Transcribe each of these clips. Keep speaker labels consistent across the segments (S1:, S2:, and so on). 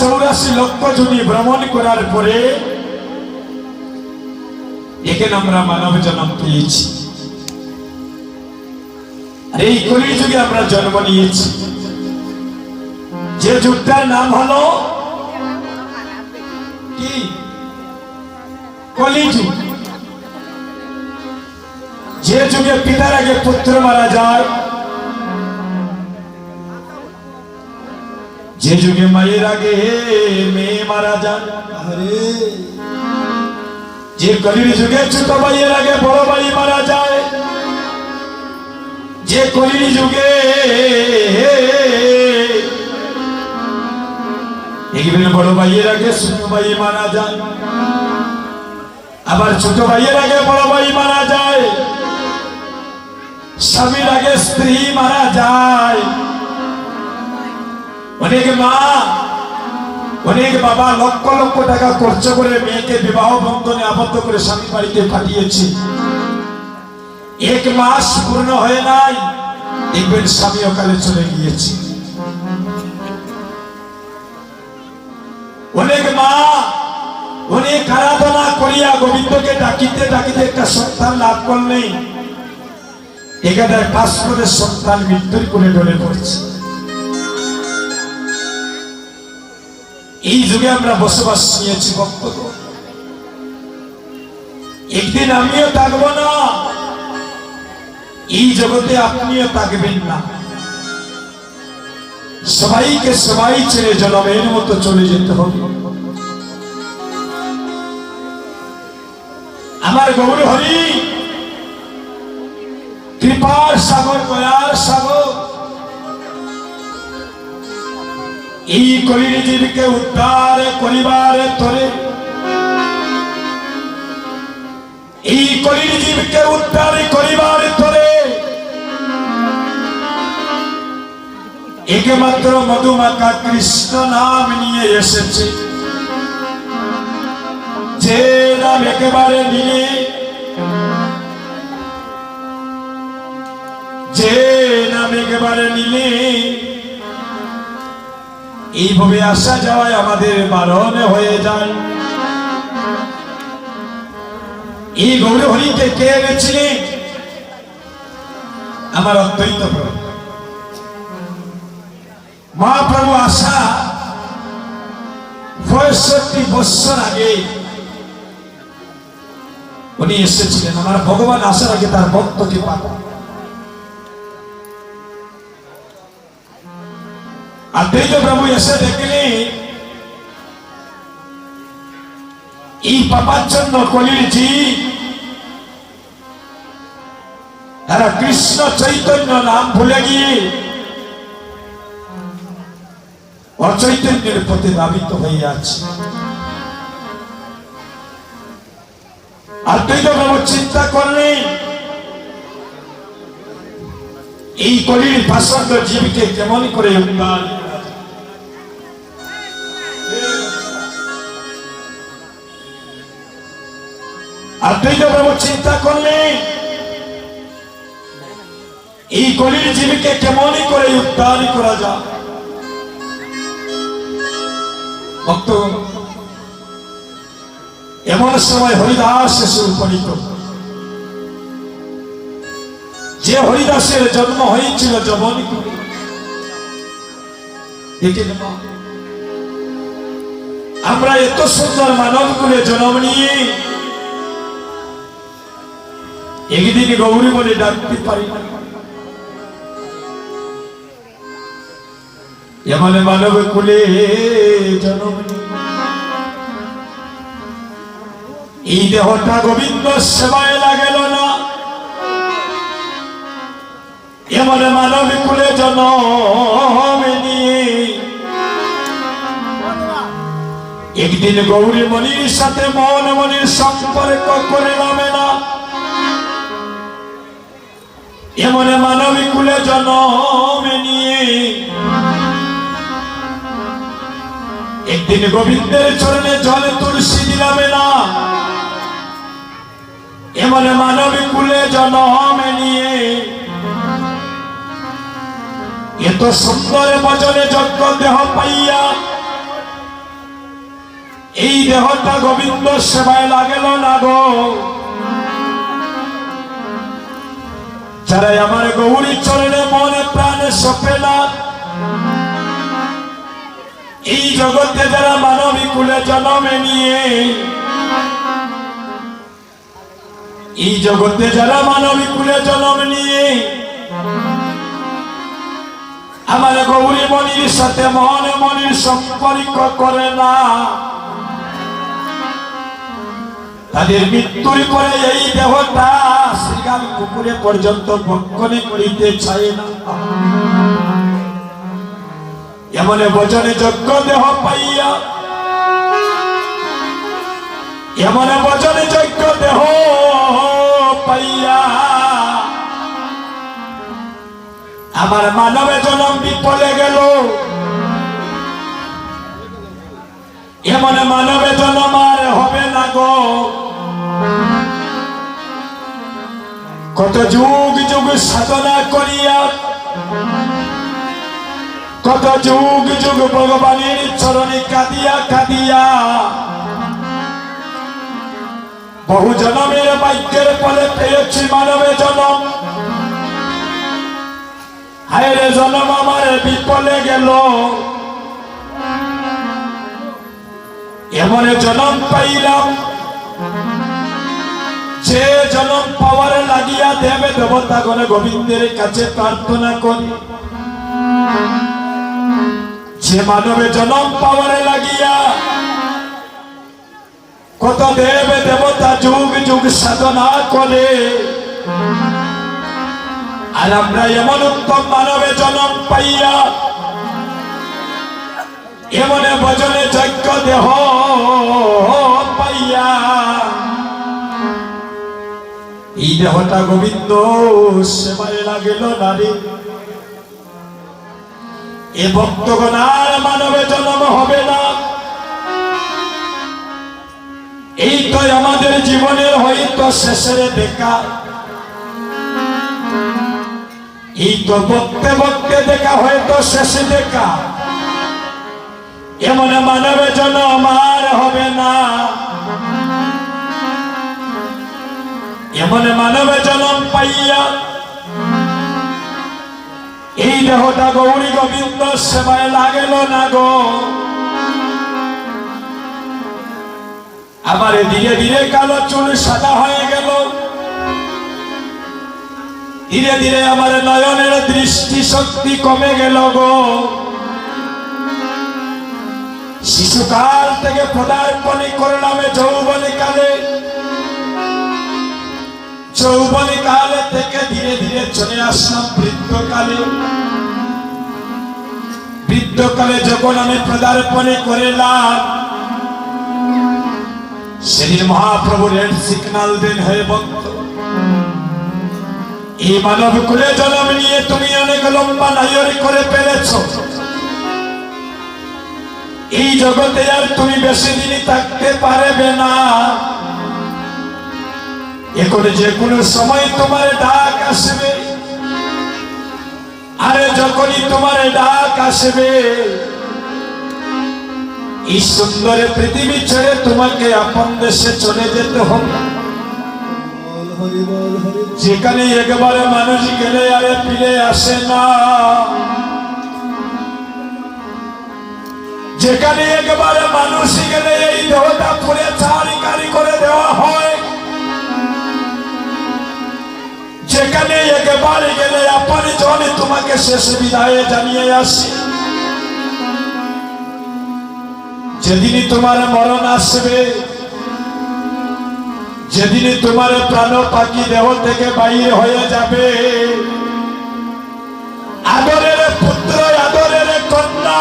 S1: 84 লক্ষ জমি ভ্রমণ করার পরে এখানে আমরা মানব জন্ম পেয়েছি। আর এই কলির যুগে আমরা জন্ম নিয়েছি, যে যুগটার নাম হলো কি? কলিযুগ। যে যুগে পিতার আগে পুত্র মারা যায়, যে যুগে মায়ের আগে মেয়ে মারা যায়, যে কলির যুগে ছোট ভাইয়ের আগে বড় ভাই মারা যায়, যে কলির যুগে বড় ভাইয়ের আগে ছোট ভাই মারা যায়, আবার ছোট ভাইয়ের আগে বড় ভাই মারা যায়, স্বামীর আগে স্ত্রী মারা যায়। অনেক মা অনেক বাবা লক্ষ লক্ষ টাকা খরচ করে মেয়েকে বিবাহ বন্ধনে আবদ্ধ করে স্বামী বাড়িতে পাঠিয়েছে। 1 মাস পূর্ণ হয়ে নাই, দেখবেন স্বামী অকালে চলে গিয়েছে। অনেক মা অনেক আরাধনা করিয়া গোবিন্দকে ডাকিতে ডাকিতে একটা সন্তান লাভ করলেন, এখানে 5 মাসের সন্তান মৃত্যুর কোলে ঢলে পড়ছে। এই যুগে আমরা বসবাস নিয়েছি ভক্তগণ। একদিন আমিও থাকবো না, এই জগতে আপনিও থাকবেন না। সবাইকে সবাই ছেড়ে জনমের মতো চলে যেতে হবে। আমার গৌর হরি কৃপার সাগর, দয়ার সাগর, এই কলির জীবকে উদ্ধার করিবার তরে, এই কলির জীবকে উদ্ধার করিবার তরে একমাত্র মধুমাখা কৃষ্ণ নাম নিয়ে এসেছে। যে নাম একেবারে নিলে, যে নাম একেবারে নিলে এইভাবে আসা যাওয়ায় আমাদের বারণ হয়ে যায়। এই গৌর হরিকে কে এনেছিলেন? আমার অদ্বৈত প্রভু। মহাপ্রভু আসা 65 বছর আগে উনি এসেছিলেন। আমার ভগবান আসার আগে তার ভক্তকে পাঠান। অদ্বৈত প্রভু এসে দেখলেন এই পাপার জন্য কলির জীব তারা কৃষ্ণ চৈতন্য নাম ভুলে গিয়ে অচৈতন্যের প্রতি ধাবিত হয়ে আছে। অদ্বৈত প্রভু চিন্তা করলেন এই কলির পাষণ্ড জীবকে কেমন করে উদ্ধার। অদ্বৈত প্রভু চিন্তা করলেন এই কলির জীবকে কেমন করে উদ্ধার করা যায়। ভক্ত এমন সময় হরিদাস এসে উপনীত। যে হরিদাসের জন্ম হয়েছিল যবনপুরে, আমরা এত সুন্দর মানব কুলে জন্ম নিয়ে একদিন গৌরী বলে ডাকতে পারি না। এমন মানব কুলে জন্ম এই দেহটা গোবিন্দ সেবায় লাগেল না। এমন মানব কুলে জন্ম নিয়ে একদিন গৌরী মনির সাথে মন মনির সম্পর্ক করে নামে না। এমন মানব কুলে জন্ম নিয়ে একদিন গোবিন্দের চরণে জল তুলসী দিলামে না। এমন মানব কুলে জন্ম নিয়ে এত সুন্দর বচনে যজ্ঞ দেহ পাইয়া দেহটা গোবিন্দ সেবায় লাগেল না গো। যারা আমার গৌরী চরণে মনে প্রাণে সপে না, এই জগতে যারা মানবী কুলে জন্মে নিয়ে, এই জগতে যারা মানবী কুলে জন্ম নিয়ে আমার গৌরী মনির সাথে মনে মনির সম্পর্ক করে না, তাদের মৃত্যুর পরে এই দেহটা শ্রীগাল কুকুরে পর্যন্ত ভক্ষণে করিতে চায় না। এমন বচনে যোগ্য দেহ পাইয়া, এমন বচনে যোগ্য দেহ পাইয়া আমার মানবে জনম বিফলে গেল। এমন মানবে জনম আর হবে না গো। কত যুগ যুগ সাধনা করিয়া, কত যুগ যুগ ভগবানের চরণে কাঁদিয়া কাঁদিয়া বহু জনমের ভাগ্যের ফলে পেয়েছি মানবে জনম। হায় রে জনম আমার বিফলে গেল। এমন জনম পাইলাম যে জনম পাওয়ার লাগিয়া দেবে দেবতাগণ গোবিন্দের কাছে প্রার্থনা করি। যে মানবে জনম পাওয়ার লাগিয়া কত দেবে দেবতা যুগ যুগ সাধনা করে, আর আমরা এমন উত্তম মানবে জনম পাইয়া এমন ভজনে যজ্ঞ দেহ পাইয়া এই দেহটা গোবিন্দ সেবায় লাগিল নারী। এ ভক্তগণ আর মানবে জন্ম হবে না। এই তো আমাদের জীবনের হয়তো শেষের দেখা, এই তো বক্তে বক্তে দেখা হয়তো শেষে দেখা। এমন মানবে জন্ম আর হবে না। এমন মানবে জন্ম পাইয়া এই দেহটা গৌরী গোবিন্দ সেবায় লাগেল না গো। আবার ধীরে ধীরে কালো চুল সাদা হয়ে গেল। ধীরে ধীরে আমার নয়নের দৃষ্টি শক্তি কমে গেল গো। শিশুকাল থেকে পদার্পণে করলাম যৌবনী কালে, যৌবনী কালে থেকে ধীরে ধীরে চলে আসলাম বৃদ্ধকালে। বৃদ্ধকালে যখন আমি পদার্পণে করলাম, সেদিন মহাপ্রভুর সিগনাল দেন হয়ে ভক্ত, এই মানব কুলে জন্ম নিয়ে তুমি অনেক লম্বা নায়রি করে ফেলেছ। এই জগতে আর তুমি বেশি দিন থাকতে পারবে না। এখন যে কোনো সময় তোমার ডাক আসবে, আরে যখনই তোমার ডাক আসবে এই সুন্দর পৃথিবী ছেড়ে তোমাকে আপন দেশে চলে যেতে হবে। যেখানে একবারে মানুষ গেলে আর ফিরে আসে না, যেখানে একবারে মানুষ গেলে এই দেহটা পুরে চারিকারি করে দেওয়া হয়, যেখানে একবারে গেলে আপন জন তোমাকে শেষ বিদায় জানিয়ে আসে। যেদিনই তোমার মরণ আসবে, যেদিনই তোমার প্রাণ পাখি দেহ থেকে বাইরে হয়ে যাবে, আদরের পুত্র আদরের কন্যা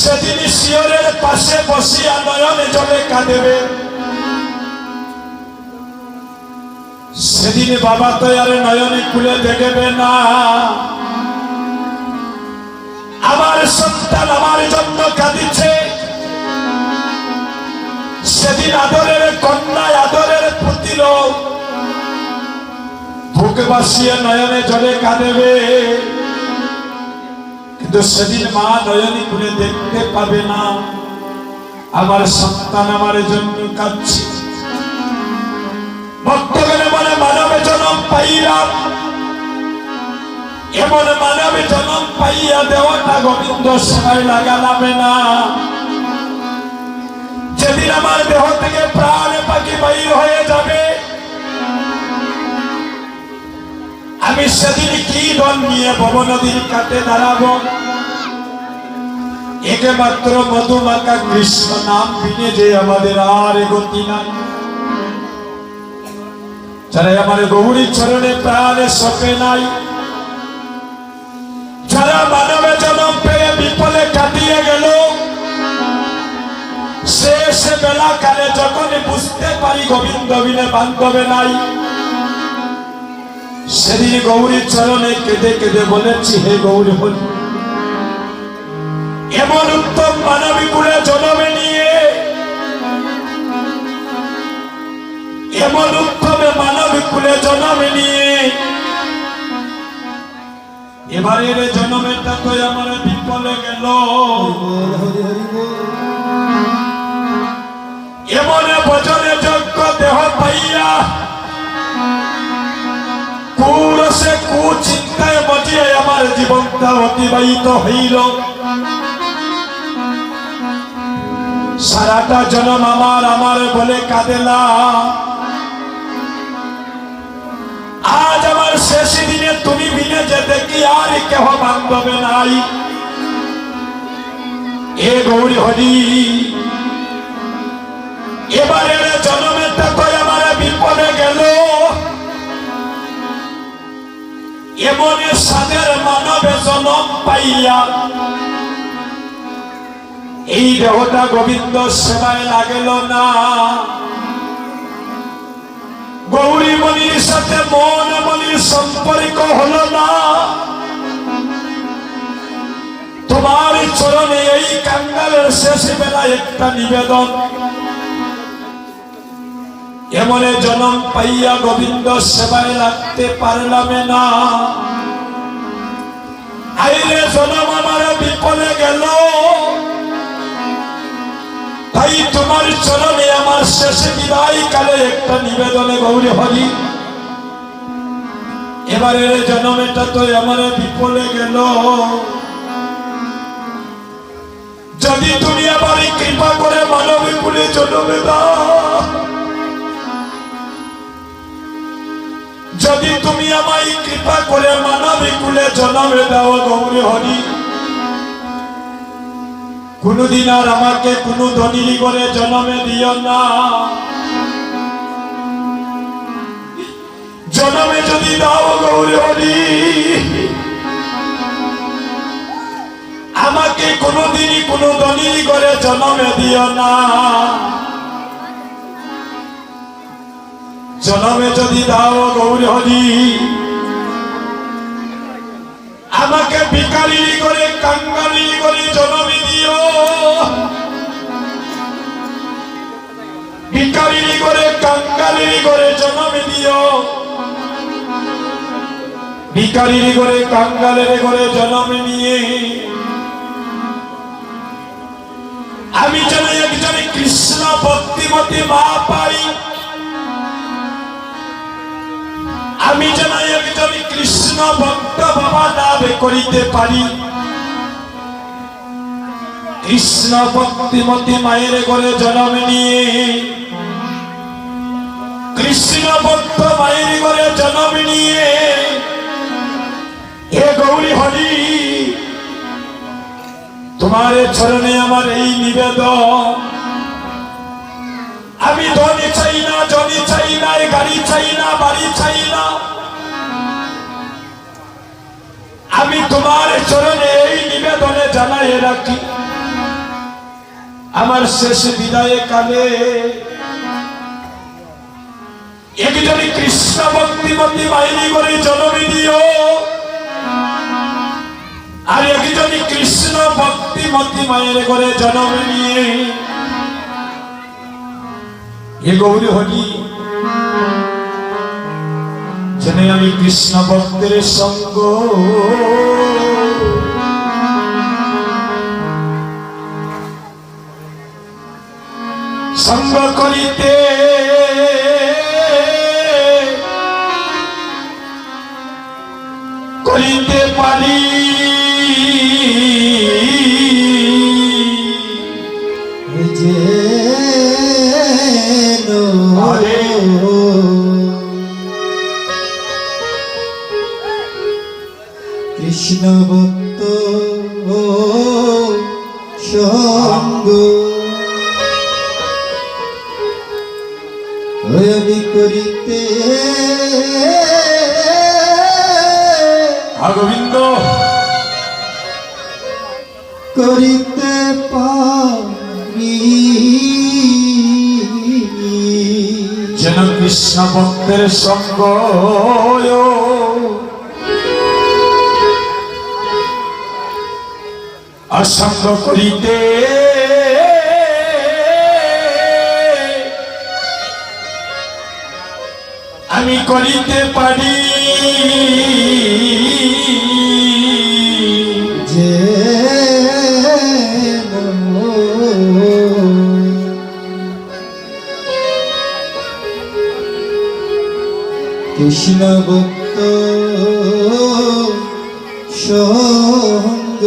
S1: সেদিন শিয়রের পাশে বসিয়া নয়নে জলে কাঁদেবে। সেদিন বাবা তো আর নয়নে খুলে দেখবে না, আমার সন্তান আমার জন্য কাঁদিছে। সেদিন আদরের কন্যা আদরের পুত্র বুক বাসিয়ে নয়নে জলে কাঁদেবে, কিন্তু সেদিন মা নয়নে খুলে দেখতে পাবে না। আমার সন্তান আমার জন্য কাঁদছে। ভক্তগণ বলে মানব জন্ম পাইলাম, এমন মানব জন্ম পাইয়া দেওয়াটা গোবিন্দ সময় লাগালামে না। যেদিন আমার দেহ থেকে প্রাণ পাখি বাইর হয়ে যাবে, আমি সেদিন কি দল নিয়ে ভব নদীর কাছে দাঁড়াবো? একমাত্র মধুমাখা কৃষ্ণ নাম বিনে যে আমাদের আর গতি নাই। যারা আমার গৌরী চরণে প্রাণে সপে নাই, যারা মানবে জন্ম পেয়ে বিপলে কাটিয়ে গেল, শেষ বেলা কালে যখন বুঝতে পারি গোবিন্দ বিনে বান্ধবে নাই, সেদিন গৌরী চরণে কেঁদে কেঁদে বলেছি, হে গৌরী হরি, এমন উত্তম মানবী কুলে জন্মে নিয়ে, এমন উত্তম মানবী কুলে জন্মে নিয়ে এবারের জন্মেটা তো আমার বিফলে গেল। এমন ভজনে যোগ্য দেহ পাইয়া কুরসে কুচিন্তায় মজিয়ে আমার জীবনটা অতিবাহিত হইল। সারাটা জন্ম আমার আমার বলে কাঁদেলা, আজ আমার শেষ দিনে তুমি বিনে যেতে কি আর কেহ বান্ধবে নাই। এ গৌরী হরি, এবারের জন্মেটা তো আমার বিপদে গেল। এমন সাদের মানবে জন্ম পাইয়া এই দেহটা গোবিন্দ সেবায় লাগল না। গৌরী মণির সাথে মন মণির সম্পর্ক হলো না। তোমার চরণে এই কাঙ্গালের শেষ বেলা একটা নিবেদন, এমন জন্ম পাইয়া গোবিন্দ সেবায় লাগতে পারলাম না। আইলে জন্ম আমার বিপলে গেল, তাই তোমার চরণে আমার শেষ বিদায় কালে একটা নিবেদনে গৌরী হরি, এবারের জন্মটা তো আমার বিপলে গেল। যদি তুমি আবার কৃপা করে মানবী কুলে জন্মে দাও, যদি তুমি আমায় কৃপা করে মানবী কুলে জন্মে দাও গৌরী হরি, কোনদিন আর আমাকে কোনো ধনী করে জন্মে দিও না। জন্মে যদি দাও গৌরী হরি, আমাকে কোনদিনই কোনো ধনী করে জন্মে দিও না। জন্মে যদি দাও গৌরী হরি, আমাকে ভিখারি করে কাঙ্গালি করে জন্মে দিও। ভিখারি করে কাঙ্গালি করে জন্মে দিও। ভিখারি করে কাঙ্গালের করে জন্মে নিয়ে আমি যেন একজন কৃষ্ণ ভক্তিমতী মা পাই। আমি যেন একজন কৃষ্ণ ভক্ত বাবা লাভ করিতে পারি। কৃষ্ণ ভক্তিমতী মায়ের ঘরে জন্ম নিয়ে, কৃষ্ণ ভক্ত মায়ের ঘরে জন্ম নিয়ে, হে গৌরী হরি, তোমার চরণে আমার এই নিবেদন। আমি ধনী চাই না, জমি চাই না, গাড়ি চাই না, বাড়ি চাই না। আমি তোমার চরণে এই নিবেদনে জানাই রাখি, আমার শেষ বিদায় কালে একজন কৃষ্ণ ভক্তিমতী মায়ের ঘরে জন্ম দিও, আর একজন কৃষ্ণ ভক্তিমতী মায়ের ঘরে জন্ম নিয়ে, হে গৌরী হরি, যেন আমি কৃষ্ণ ভক্তের সঙ্গ সঙ্গ করিতে করিতে পারি
S2: যে কৃষ্ণ ভক্ত সঙ্গ আমি করিতে
S1: গোবিন্দ
S2: করিতে পারি
S1: যেন কৃষ্ণ ভক্তের সঙ্গ অসঙ্গ করিতে আমি করিতে পারি
S2: যে কৃষ্ণ ভক্ত সঙ্গ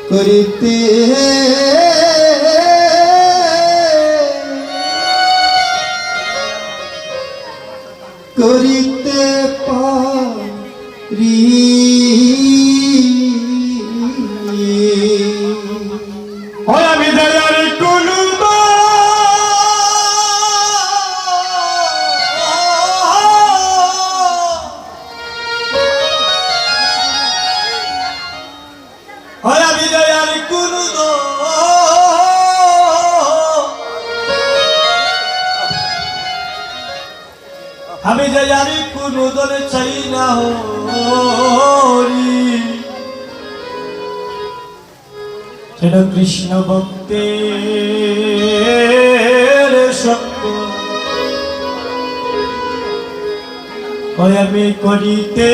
S2: করিতে করিতে পারি
S1: ওই আমি দয়ার কুলু আমি দয়ার কুলু আমি দয়ারি কোন দলে চাই না হরি সেটা কৃষ্ণ ভক্তের সঙ্গ ওই আমি করিতে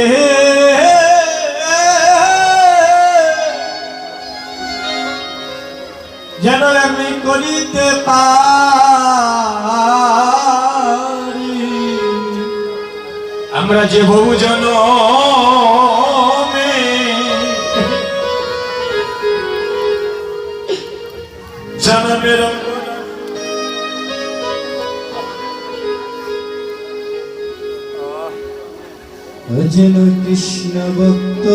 S1: যেন আমি করিতে পারি আমরা যে বহুজন জনমের
S2: যেন কৃষ্ণ ভক্ত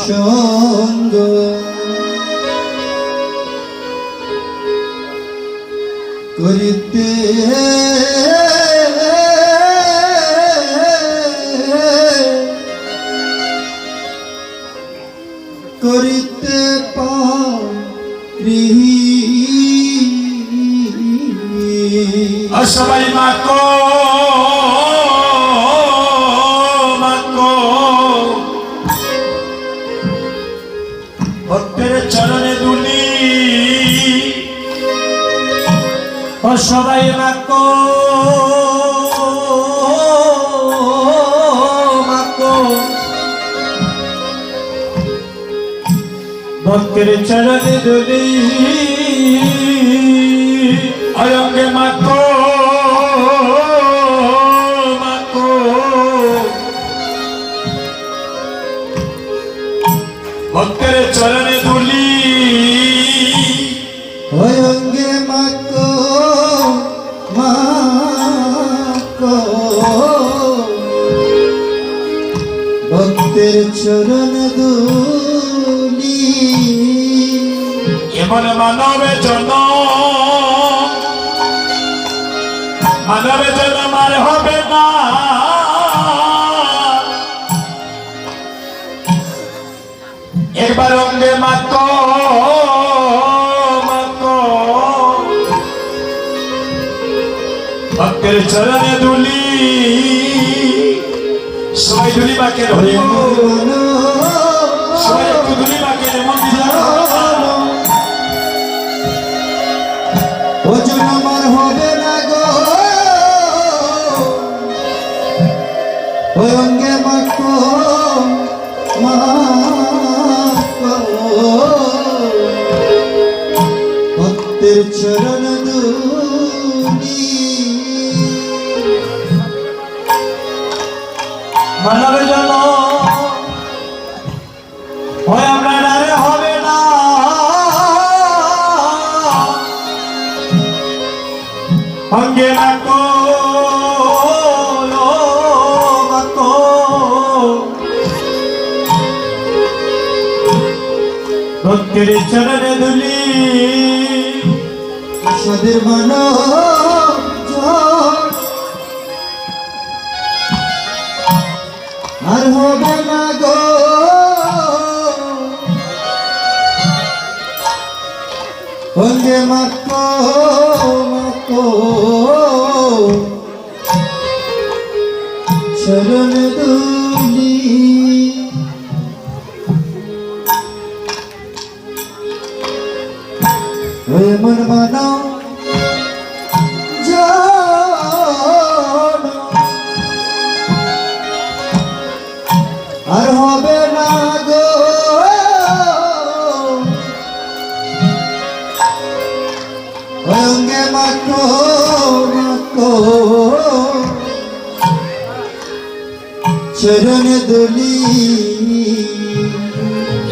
S2: সঙ্গ করিতে করিতে পারি
S1: সবাই মাকো মাকো ভক্তের চরণে দুলি ও সবাই মাকো মাকো ভক্তের চরণে দুলি অয়ঙ্গে মাকো মাকো ভক্তের চরণে দুলি
S2: অঙ্গে মাকো মাকো ভক্তের চরণ দুলি
S1: এমন মানবে জন আর হবে না একবার অঙ্গে মাকো মাকো ভক্তের চরণে দুলি সবাই দুলি বাকে ধরে সবাই একটু দুলি বাকে মন্দির
S2: ওজন আমার হবে না গো ওই অঙ্গে মাকো মাকো
S1: মানবে জন ওই আপনার আরে হবে না অঙ্গে রাখো ভক্তের চরণে দুলি
S2: সাদের মানো আর হবে না গো অঙ্গে মাকো মাকো শরণ দুলি ওই মন মানো আর হবে না গো অঙ্গে মাকো মাকো চরণ দুলি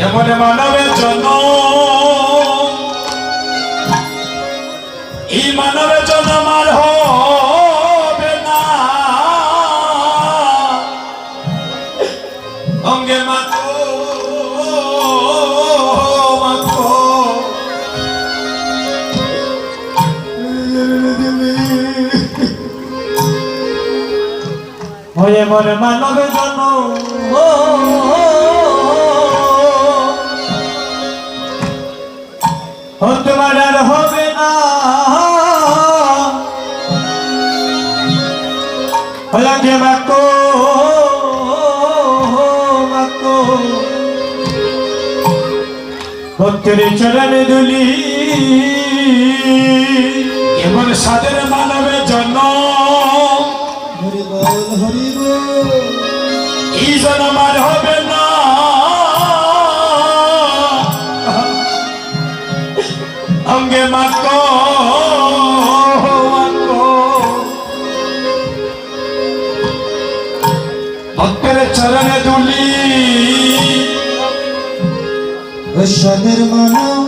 S1: এমন মানবের জন্য এই মানবের জন্য আমার হবে না অঙ্গে মাকো মাকো হয়ে মনে মানবের জন্য তোমার আর হবে না লাগে মাকো মাকো ভক্তের চরণে দুলি এমন সাদের মানবের জন্য
S2: হরি বল হরি বল
S1: এই জন্ম আর হবে না অঙ্গে মাকো মাকো ভক্তের চরণে দুলি
S2: সাদের মানো